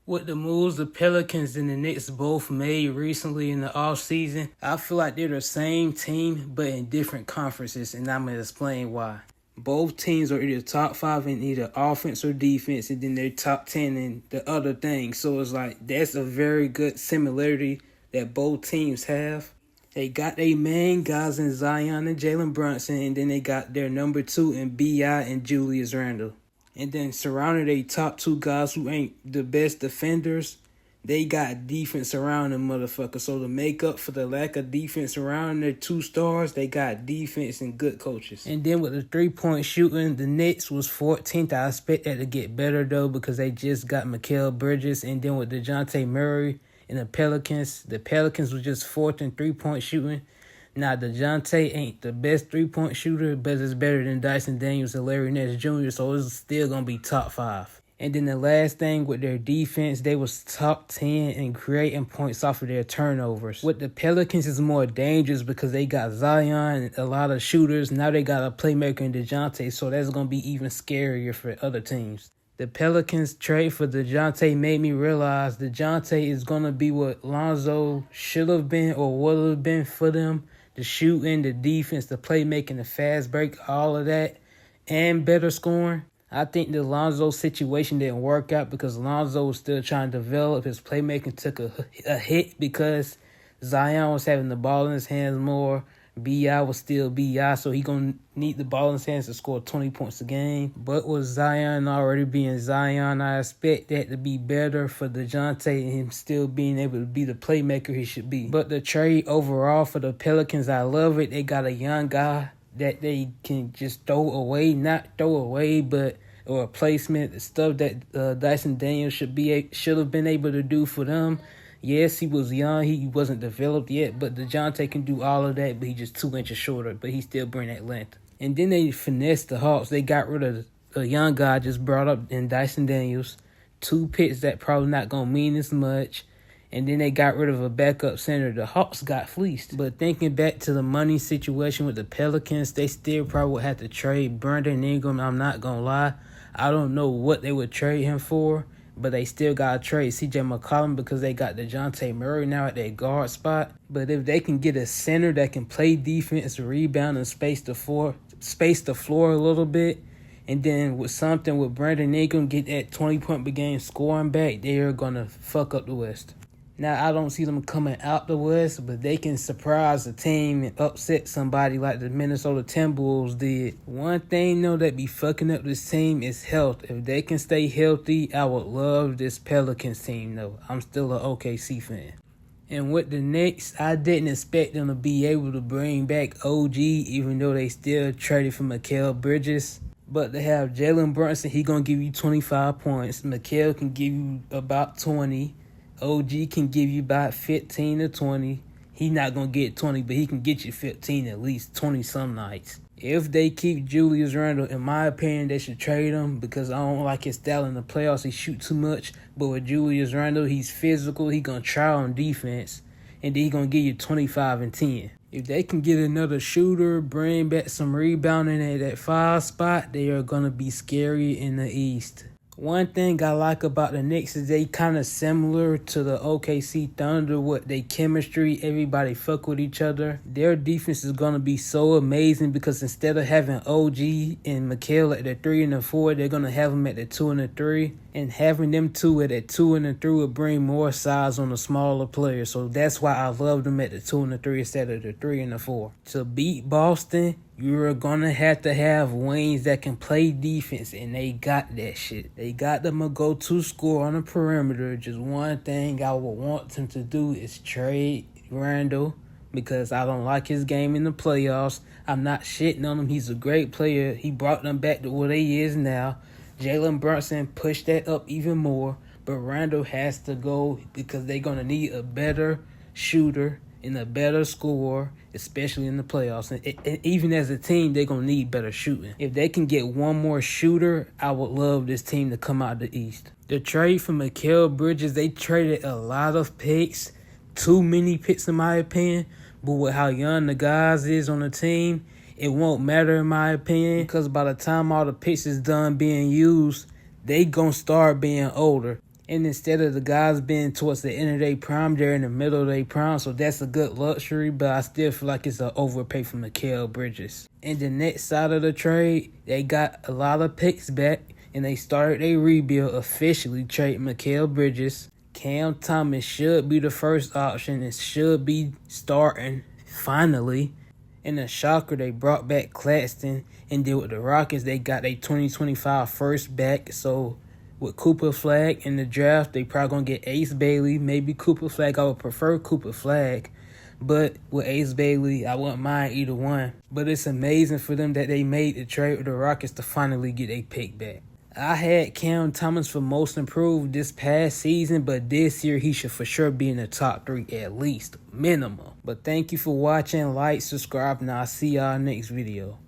With the moves the Pelicans and the Knicks both made recently in the offseason, I feel like they're the same team but in different conferences, and I'm going to explain why. Both teams are either top 5 in either offense or defense, and then they're top 10 in the other thing. So it's like that's a very good similarity that both teams have. They got their main guys in Zion and Jalen Brunson, and then they got their number 2 in B.I. and Julius Randle. And then surrounding their top 2 guys who ain't the best defenders, they got defense around them motherfuckers. So to make up for the lack of defense around their 2 stars, they got defense and good coaches. And then with the 3-point shooting, the Knicks was 14th. I expect that to get better though because they just got Mikal Bridges. And then with DeJounte Murray and the Pelicans was just 4th in 3-point shooting. Now, DeJounte ain't the best 3-point shooter, but it's better than Dyson Daniels and Larry Nance Jr., so it's still going to be top 5. And then the last thing with their defense, they was top 10 in creating points off of their turnovers. With the Pelicans, it's more dangerous because they got Zion and a lot of shooters. Now they got a playmaker in DeJounte, so that's going to be even scarier for other teams. The Pelicans trade for DeJounte made me realize DeJounte is going to be what Lonzo should have been or would have been for them. The shooting, the defense, the playmaking, the fast break, all of that, and better scoring. I think the Lonzo situation didn't work out because Lonzo was still trying to develop. His playmaking took a hit because Zion was having the ball in his hands more. B.I. was still B.I., so he going to need the ball in his hands to score 20 points a game. But with Zion already being Zion, I expect that to be better for DeJounte and him still being able to be the playmaker he should be. But the trade overall for the Pelicans, I love it. They got a young guy that they can just throw away, not throw away, but a replacement, the stuff that Dyson Daniels should have been able to do for them. Yes, he was young. He wasn't developed yet, but DeJounte can do all of that, but he's just 2 inches shorter, but he still bring that length. And then they finessed the Hawks. They got rid of a young guy just brought up in Dyson Daniels, 2 picks that probably not going to mean as much, and then they got rid of a backup center. The Hawks got fleeced. But thinking back to the money situation with the Pelicans, they still probably would have to trade Brandon Ingram. I'm not going to lie. I don't know what they would trade him for. But they still got to trade C.J. McCollum because they got DeJounte Murray now at their guard spot. But if they can get a center that can play defense, rebound, and space the floor a little bit, and then with something with Brandon Ingram, get that 20-point per game scoring back, they are going to fuck up the West. Now, I don't see them coming out the West, but they can surprise a team and upset somebody like the Minnesota Timberwolves did. One thing, though, that be fucking up this team is health. If they can stay healthy, I would love this Pelicans team, though. I'm still an OKC fan. And with the Knicks, I didn't expect them to be able to bring back OG, even though they still traded for Mikal Bridges. But they have Jalen Brunson, he going to give you 25 points. Mikal can give you about 20. OG can give you about 15 to 20. He's not going to get 20, but he can get you 15 at least, 20 some nights. If they keep Julius Randle, in my opinion, they should trade him because I don't like his style in the playoffs. He shoot too much. But with Julius Randle, he's physical. He going to try on defense, and then he going to give you 25 and 10. If they can get another shooter, bring back some rebounding at that 5 spot, they are going to be scary in the East. One thing I like about the Knicks is they kind of similar to the OKC Thunder with their chemistry. Everybody fuck with each other. Their defense is going to be so amazing because instead of having OG and Mikal at the 3 and the 4, they're going to have them at the 2 and the 3. And having them 2 at the 2 and the 3 will bring more size on the smaller players. So that's why I love them at the 2 and the 3 instead of the 3 and the 4. To beat Boston, you're going to have wings that can play defense, and they got that shit. They got them a go-to score on the perimeter. Just one thing I would want them to do is trade Randle because I don't like his game in the playoffs. I'm not shitting on him. He's a great player. He brought them back to where they is now. Jalen Brunson pushed that up even more, but Randle has to go because they're going to need a better shooter and a better scorer, especially in the playoffs. And even as a team, they're going to need better shooting. If they can get one more shooter, I would love this team to come out the East. The trade for Mikal Bridges, they traded a lot of picks, too many picks in my opinion, but with how young the guys is on the team, it won't matter in my opinion because by the time all the picks is done being used, they going to start being older. And instead of the guys being towards the end of their prime, they're in the middle of their prime. So that's a good luxury, but I still feel like it's an overpay for Mikal Bridges. And the next side of the trade, they got a lot of picks back, and they started their rebuild officially trading Mikal Bridges. Cam Thomas should be the first option and should be starting finally. In a shocker, they brought back Claxton, and then with the Rockets, they got their 2025 first back. So with Cooper Flag in the draft, they probably going to get Ace Bailey, maybe Cooper Flag. I would prefer Cooper Flag, but with Ace Bailey, I wouldn't mind either one. But it's amazing for them that they made the trade with the Rockets to finally get a pick back. I had Cam Thomas for most improved this past season, but this year he should for sure be in the top 3 at least, minimum. But thank you for watching, like, subscribe, and I'll see y'all next video.